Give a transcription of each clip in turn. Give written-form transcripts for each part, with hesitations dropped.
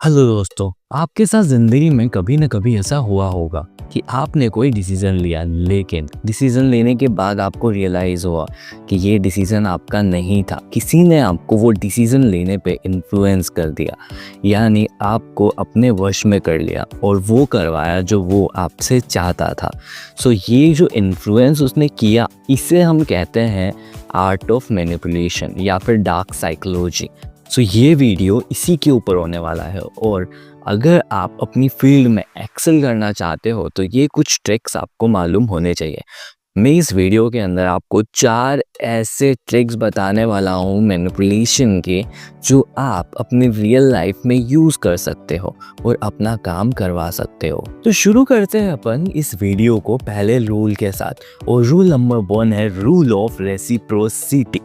Hello दोस्तों, आपके साथ ज़िंदगी में कभी न कभी ऐसा हुआ होगा कि आपने कोई डिसीज़न लिया, लेकिन डिसीज़न लेने के बाद आपको रियलाइज़ हुआ कि ये डिसीज़न आपका नहीं था। किसी ने आपको वो डिसीज़न लेने पे इन्फ्लुएंस कर दिया, यानी आपको अपने वश में कर लिया और वो करवाया जो वो आपसे चाहता था। सो ये जो इन्फ्लुएंस उसने किया, इसे हम कहते हैं आर्ट ऑफ मैनिपुलेशन या फिर डार्क साइकोलॉजी। सो ये वीडियो इसी के ऊपर होने वाला है और अगर आप अपनी फील्ड में एक्सेल करना चाहते हो तो ये कुछ ट्रिक्स आपको मालूम होने चाहिए। मैं इस वीडियो के अंदर आपको 4 ऐसे ट्रिक्स बताने वाला हूँ मैनिपुलेशन के, जो आप अपनी रियल लाइफ में यूज़ कर सकते हो और अपना काम करवा सकते हो। तो शुरू करते हैं अपन इस वीडियो को पहले रूल के साथ, और रूल नंबर 1 है रूल ऑफ रेसिप्रोसिटी।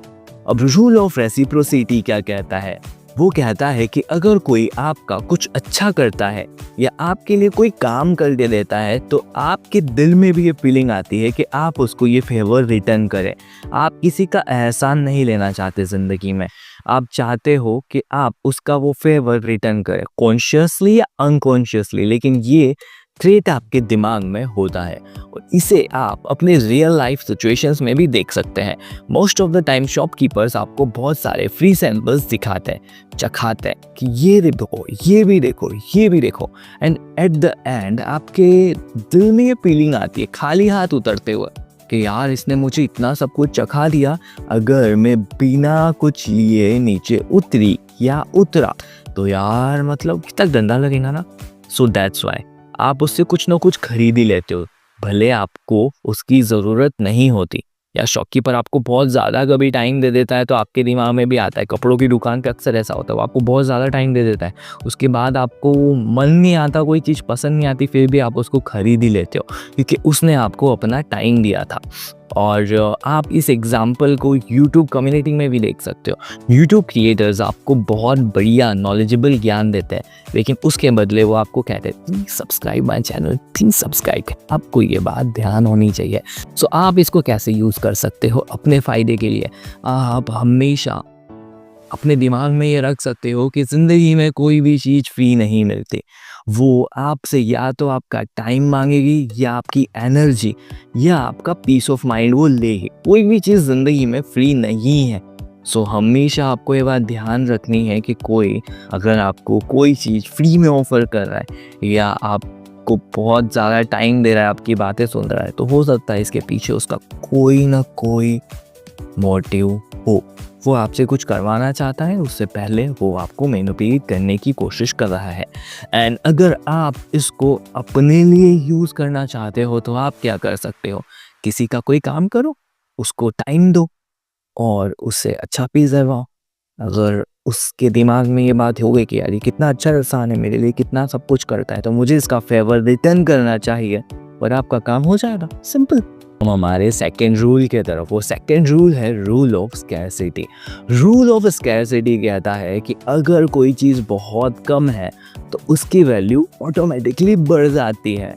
अब रूल ऑफ रेसिप्रोसिटी क्या कहता है? वो कहता है कि अगर कोई आपका कुछ अच्छा करता है या आपके लिए कोई काम करके देता है तो आपके दिल में भी ये फीलिंग आती है कि आप उसको ये फेवर रिटर्न करें। आप किसी का एहसान नहीं लेना चाहते ज़िंदगी में, आप चाहते हो कि आप उसका वो फेवर रिटर्न करें, कॉन्शियसली या अनकॉन्शियसली, लेकिन ये ट्रेट आपके दिमाग में होता है और इसे आप अपने रियल लाइफ सिचुएशंस में भी देख सकते हैं। Most of the time shopkeepers आपको बहुत सारे फ्री सैंपल्स दिखाते हैं, चखाते हैं कि ये देखो, ये भी देखो, ये भी देखो, एंड एट द एंड आपके दिल में ये फीलिंग आती है खाली हाथ उतरते हुए कि यार इसने मुझे इतना सब कुछ चखा दिया, अगर मैं बिना कुछ लिए नीचे उतरी या उतरा तो यार मतलब कितना गंदा लगेगा ना। सो दैट्स वाई आप उससे कुछ ना कुछ खरीद ही लेते हो, भले आपको उसकी ज़रूरत नहीं होती। या शॉपकीपर आपको बहुत ज़्यादा कभी टाइम दे देता है तो आपके दिमाग में भी आता है, कपड़ों की दुकान पे अक्सर ऐसा होता है, वो आपको बहुत ज़्यादा टाइम दे देता है, उसके बाद आपको मन नहीं आता, कोई चीज़ पसंद नहीं आती, फिर भी आप उसको खरीद ही लेते हो क्योंकि उसने आपको अपना टाइम दिया था। और आप इस एग्जाम्पल को यूट्यूब कम्युनिटी में भी देख सकते हो। यूट्यूब क्रिएटर्स आपको बहुत बढ़िया नॉलेजेबल ज्ञान देते हैं, लेकिन उसके बदले वो आपको कहते हैं please subscribe my channel, please subscribe. आपको ये बात ध्यान होनी चाहिए। सो आप इसको कैसे यूज़ कर सकते हो अपने फ़ायदे के लिए? आप हमेशा अपने दिमाग में ये रख सकते हो कि ज़िंदगी में कोई भी चीज़ फ्री नहीं मिलती। वो आपसे या तो आपका टाइम मांगेगी, या आपकी एनर्जी, या आपका पीस ऑफ माइंड वो लेगी। कोई भी चीज़ ज़िंदगी में फ्री नहीं है। सो हमेशा आपको ये बात ध्यान रखनी है कि कोई अगर आपको कोई चीज़ फ्री में ऑफ़र कर रहा है या आपको बहुत ज़्यादा टाइम दे रहा है, आपकी बातें सुन रहा है, तो हो सकता है इसके पीछे उसका कोई ना कोई मोटिव हो। वो आपसे कुछ करवाना चाहता है, उससे पहले वो आपको मैनिपुलेट करने की कोशिश कर रहा है। एंड अगर आप इसको अपने लिए यूज़ करना चाहते हो तो आप क्या कर सकते हो? किसी का कोई काम करो, उसको टाइम दो और उससे अच्छा पीस दिलवाओ। अगर उसके दिमाग में ये बात हो गई कि यार ये कितना अच्छा इंसान है, मेरे लिए कितना सब कुछ करता है, तो मुझे इसका फेवर रिटर्न करना चाहिए, और आपका काम हो जाएगा। सिंपल। हम हमारे सेकेंड रूल के तरफ, वो सेकेंड रूल है rule of scarcity. Rule of scarcity कहता है कि अगर कोई चीज़ बहुत कम है तो उसकी वैल्यू ऑटोमेटिकली बढ़ जाती है।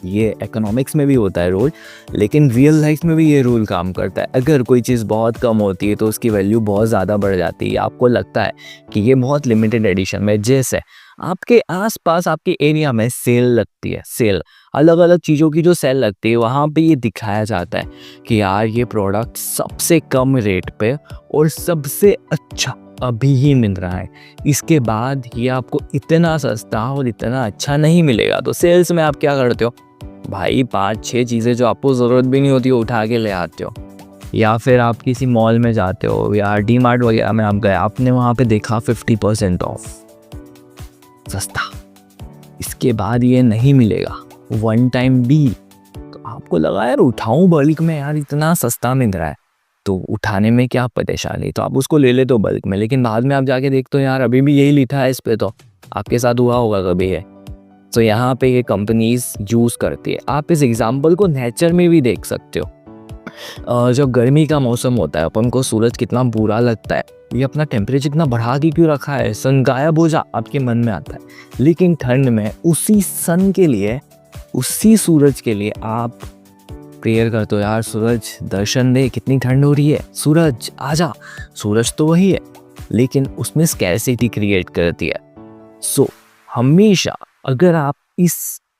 ये इकोनॉमिक्स में भी होता है रूल, लेकिन रियल लाइफ में भी ये रूल काम करता है। अगर कोई चीज़ बहुत कम होती है तो उसकी वैल्यू बहुत ज़्यादा बढ़ जाती है। आपको लगता है कि ये बहुत लिमिटेड एडिशन में, जैसे आपके आसपास आपके एरिया में सेल लगती है, सेल अलग अलग चीज़ों की जो सेल लगती है, वहाँ पे ये दिखाया जाता है कि यार ये प्रोडक्ट सबसे कम रेट पे और सबसे अच्छा अभी ही मिल रहा है, इसके बाद ये आपको इतना सस्ता और इतना अच्छा नहीं मिलेगा। तो सेल्स में आप क्या करते हो भाई? 5-6 चीज़ें जो आपको ज़रूरत भी नहीं होती वो उठा के ले आते हो। या फिर आप किसी मॉल में जाते हो या डी मार्ट वगैरह में आप गए, आपने वहाँ पे देखा 50% ऑफ, सस्ता, इसके बाद ये नहीं मिलेगा, वन टाइम बी। तो आपको लगा यार उठाऊं बल्क में, यार इतना सस्ता मिल रहा है तो उठाने में क्या परेशानी, तो आप उसको ले लेते हो बल्क में, लेकिन बाद में आप जाके देखते हो यार अभी भी यही लिखा है इस पे। तो आपके साथ हुआ होगा कभी है। तो यहाँ पे ये कंपनीज यूज़ करती है। आप इस एग्जाम्पल को नेचर में भी देख सकते हो। जब गर्मी का मौसम होता है, अपन को सूरज कितना बुरा लगता है, ये अपना टेम्परेचर इतना बढ़ा के क्यों रखा है, सन गायब हो जा, आपके मन में आता है। लेकिन ठंड में उसी सन के लिए, उसी सूरज के लिए आप प्रेयर करते हो, यार सूरज दर्शन दे, कितनी ठंड हो रही है, सूरज आजा। सूरज तो वही है, लेकिन उसमें स्कैरसिटी क्रिएट करती है। सो हमेशा अगर आप इस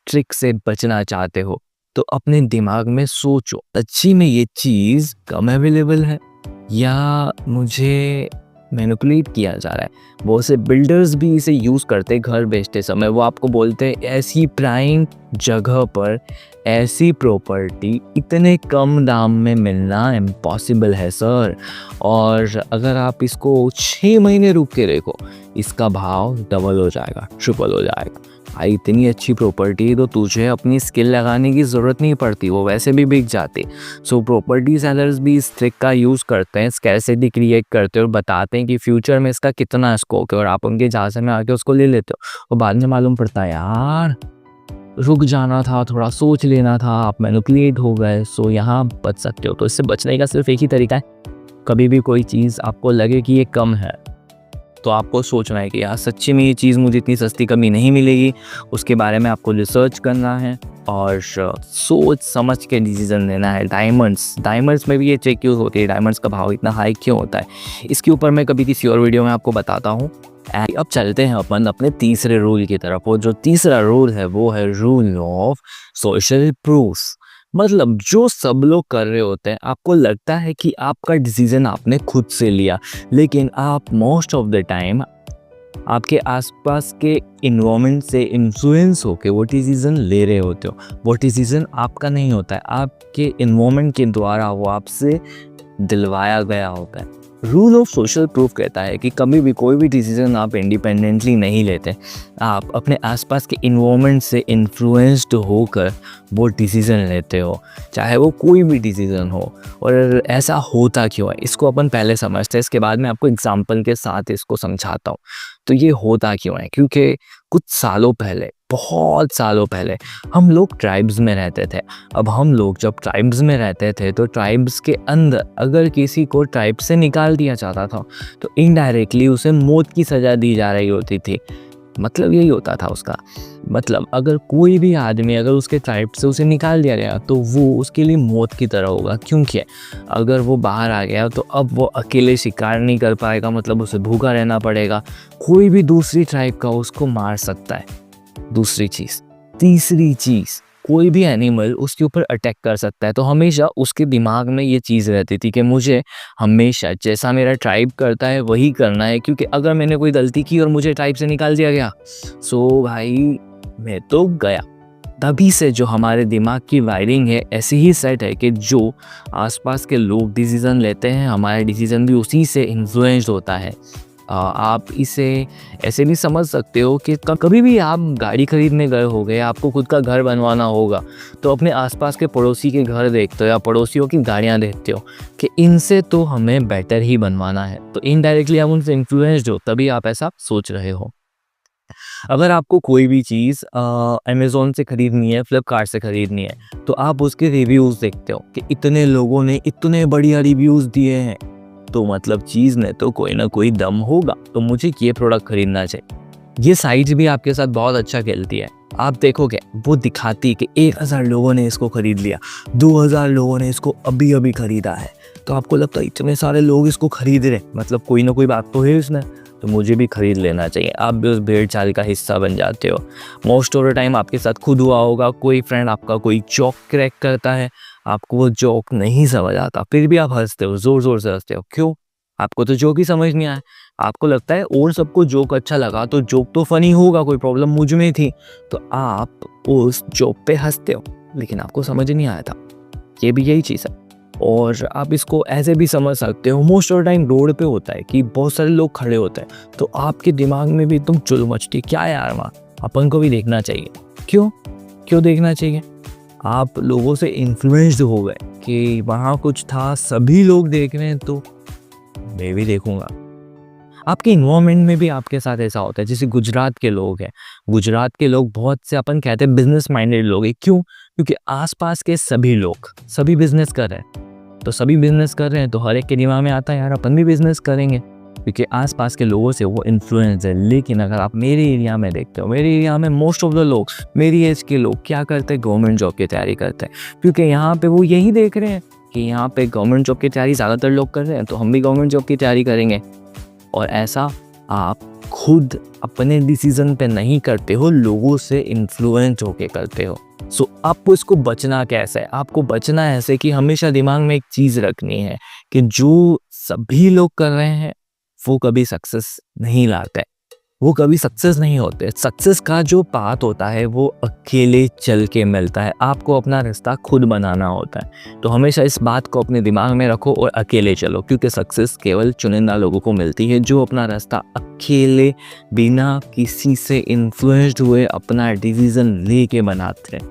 ट्रिक से बचना चाहते हो तो अपने दिमाग में सोचो, सच्ची में ये चीज़ कम अवेलेबल है या मुझे मैनिपुलेट किया जा रहा है। बहुत से बिल्डर्स भी इसे यूज़ करते हैं घर बेचते समय। वो आपको बोलते हैं ऐसी प्राइम जगह पर ऐसी प्रॉपर्टी इतने कम दाम में मिलना इम्पॉसिबल है सर, और अगर आप इसको 6 महीने रुक के देखो इसका भाव डबल हो जाएगा, ट्रिपल हो जाएगा। भाई इतनी अच्छी प्रॉपर्टी तो तुझे अपनी स्किल लगाने की ज़रूरत नहीं पड़ती, वो वैसे भी बिक जाती। सो प्रॉपर्टी सेलर्स भी इस ट्रिक का यूज़ करते हैं, स्कैरसिटी क्रिएट करते हैं और बताते हैं कि फ्यूचर में इसका कितना स्कोप है, और आप उनके झांसे में आके उसको ले लेते हो। और बाद में मालूम पड़ता है यार रुक जाना था, थोड़ा सोच लेना था, आप मैनिपुलेट हो गए। सो यहाँ बच सकते हो। तो इससे बचने का सिर्फ एक ही तरीका है, कभी भी कोई चीज़ आपको लगे कि ये कम है तो आपको सोचना है कि यार सच्ची में ये चीज़ मुझे इतनी सस्ती कभी नहीं मिलेगी। उसके बारे में आपको रिसर्च करना है और सोच समझ के डिसीजन लेना है। डायमंड्स में भी ये ट्रिक यूज़ होती है। डायमंड्स का भाव इतना हाई क्यों होता है, इसके ऊपर मैं कभी किसी और वीडियो में आपको बताता हूँ। अब चलते हैं अपन अपने तीसरे रूल की तरफ। और जो तीसरा रूल है वो है रूल ऑफ सोशल प्रूफ। मतलब जो सब लोग कर रहे होते हैं, आपको लगता है कि आपका डिसीजन आपने खुद से लिया, लेकिन आप मोस्ट ऑफ द टाइम आपके आसपास के इन्वायरमेंट से इन्फ्लुएंस होकर वो डिसीज़न ले रहे होते हो। वो डिसीज़न आपका नहीं होता है, आपके इन्वायरमेंट के द्वारा वो आपसे दिलवाया गया होता है। रूल ऑफ सोशल प्रूफ कहता है कि कभी भी कोई भी डिसीज़न आप इंडिपेंडेंटली नहीं लेते, आप अपने आसपास के इन्वायरमेंट से इन्फ्लुएंस्ड होकर वो डिसीज़न लेते हो, चाहे वो कोई भी डिसीज़न हो। और ऐसा होता क्यों है इसको अपन पहले समझते हैं, इसके बाद मैं आपको एग्जांपल के साथ इसको समझाता हूँ। तो ये होता क्यों है, क्योंकि कुछ सालों पहले, बहुत सालों पहले हम लोग ट्राइब्स में रहते थे। अब हम लोग जब ट्राइब्स में रहते थे तो ट्राइब्स के अंदर अगर किसी को ट्राइब से निकाल दिया जाता था तो इनडायरेक्टली उसे मौत की सज़ा दी जा रही होती थी। मतलब यही होता था उसका मतलब, अगर कोई भी आदमी अगर उसके ट्राइब से उसे निकाल दिया गया तो वो उसके लिए मौत की तरह होगा। क्योंकि अगर वो बाहर आ गया तो अब वो अकेले शिकार नहीं कर पाएगा, मतलब उसे भूखा रहना पड़ेगा, कोई भी दूसरी ट्राइब का उसको मार सकता है। दूसरी चीज़, तीसरी चीज़, कोई भी एनिमल उसके ऊपर अटैक कर सकता है। तो हमेशा उसके दिमाग में ये चीज़ रहती थी कि मुझे हमेशा जैसा मेरा ट्राइब करता है वही करना है, क्योंकि अगर मैंने कोई गलती की और मुझे ट्राइब से निकाल दिया गया सो भाई मैं तो गया। तभी से जो हमारे दिमाग की वायरिंग है ऐसी ही सेट है कि जो आसपास के लोग डिसीज़न लेते हैं हमारा डिसीज़न भी उसी से इन्फ्लुएंस्ड होता है। आप इसे ऐसे भी समझ सकते हो कि कभी भी आप गाड़ी खरीदने गए होगे, आपको खुद का घर बनवाना होगा तो अपने आसपास के पड़ोसी के घर देखते हो या पड़ोसियों की गाड़ियाँ देखते हो कि इनसे तो हमें बेटर ही बनवाना है। तो इनडायरेक्टली आप उनसे इन्फ्लुएंस्ड हो, तभी आप ऐसा सोच रहे हो। अगर आपको कोई भी चीज़ अमेज़ॉन से ख़रीदनी है, फ्लिपकार्ट से ख़रीदनी है, तो आप उसके रिव्यूज़ देखते हो कि इतने लोगों ने इतने बढ़िया रिव्यूज़ दिए हैं तो मतलब चीज़ में तो कोई ना कोई दम होगा, तो मुझे ये प्रोडक्ट ख़रीदना चाहिए। ये साइट्स भी आपके साथ बहुत अच्छा खेलती है। आप देखोगे वो दिखाती कि 1000 लोगों ने इसको ख़रीद लिया, 2000 लोगों ने इसको अभी अभी ख़रीदा है, तो आपको लगता है इतने सारे लोग इसको ख़रीद रहे, मतलब कोई ना कोई बात तो है इसमें, तो मुझे भी ख़रीद लेना चाहिए। आप भी उस भीड़ चाल का हिस्सा बन जाते हो। मोस्ट ऑफ द टाइम आपके साथ खुद हुआ होगा, कोई फ्रेंड आपका कोई जोक क्रैक करता है, आपको वो जोक नहीं समझ आता, फिर भी आप हंसते हो, ज़ोर ज़ोर से हंसते हो। क्यों? आपको तो जोक ही समझ नहीं आया। आपको लगता है और सबको जोक अच्छा लगा तो जोक तो फ़नी होगा, कोई प्रॉब्लम मुझ में थी, तो आप उस जोक पे हंसते हो, लेकिन आपको समझ नहीं आया था। ये भी यही चीज़ है। और आप इसको ऐसे भी समझ सकते हो, मोस्ट ऑफ टाइम रोड पे होता है कि बहुत सारे लोग खड़े होते हैं, तो आपके दिमाग में भी एकदम चुल मचती, क्या यार वहाँ अपन को भी देखना चाहिए। क्यों देखना चाहिए? आप लोगों से इन्फ्लुएंस्ड हो गए कि वहाँ कुछ था, सभी लोग देख रहे हैं तो मैं भी देखूँगा। आपके इन्वायरमेंट में भी आपके साथ ऐसा होता है। जैसे गुजरात के लोग हैं, गुजरात के लोग बहुत से अपन कहते हैं बिजनेस माइंडेड लोग हैं। क्यों? क्योंकि आसपास के सभी लोग सभी बिजनेस कर रहे हैं, तो सभी बिजनेस कर रहे हैं तो हर एक के दिमाग में आता है यार अपन भी बिजनेस करेंगे, क्योंकि आसपास के लोगों से वो इन्फ्लुएंस है। लेकिन अगर आप मेरे एरिया में देखते हो, मेरे एरिया में मोस्ट ऑफ द लोग, मेरी एज के लोग क्या करते हैं, गवर्नमेंट जॉब की तैयारी करते हैं, क्योंकि यहाँ पे वो यही देख रहे हैं कि यहाँ पे गवर्नमेंट जॉब की तैयारी ज़्यादातर लोग कर रहे हैं, तो हम भी गवर्नमेंट जॉब की तैयारी करेंगे। और ऐसा आप खुद अपने डिसीजन पे नहीं करते हो, लोगों से इन्फ्लुएंस होके करते हो। सो आपको इसको बचना कैसे है? आपको बचना ऐसे कि हमेशा दिमाग में एक चीज़ रखनी है कि जो सभी लोग कर रहे हैं वो कभी सक्सेस नहीं लाते, वो कभी सक्सेस नहीं होते। सक्सेस का जो पाथ होता है वो अकेले चल के मिलता है, आपको अपना रास्ता खुद बनाना होता है। तो हमेशा इस बात को अपने दिमाग में रखो और अकेले चलो, क्योंकि सक्सेस केवल चुनिंदा लोगों को मिलती है जो अपना रास्ता अकेले बिना किसी से इन्फ्लुएंस्ड हुए अपना डिसीजन लेके बनाते हैं।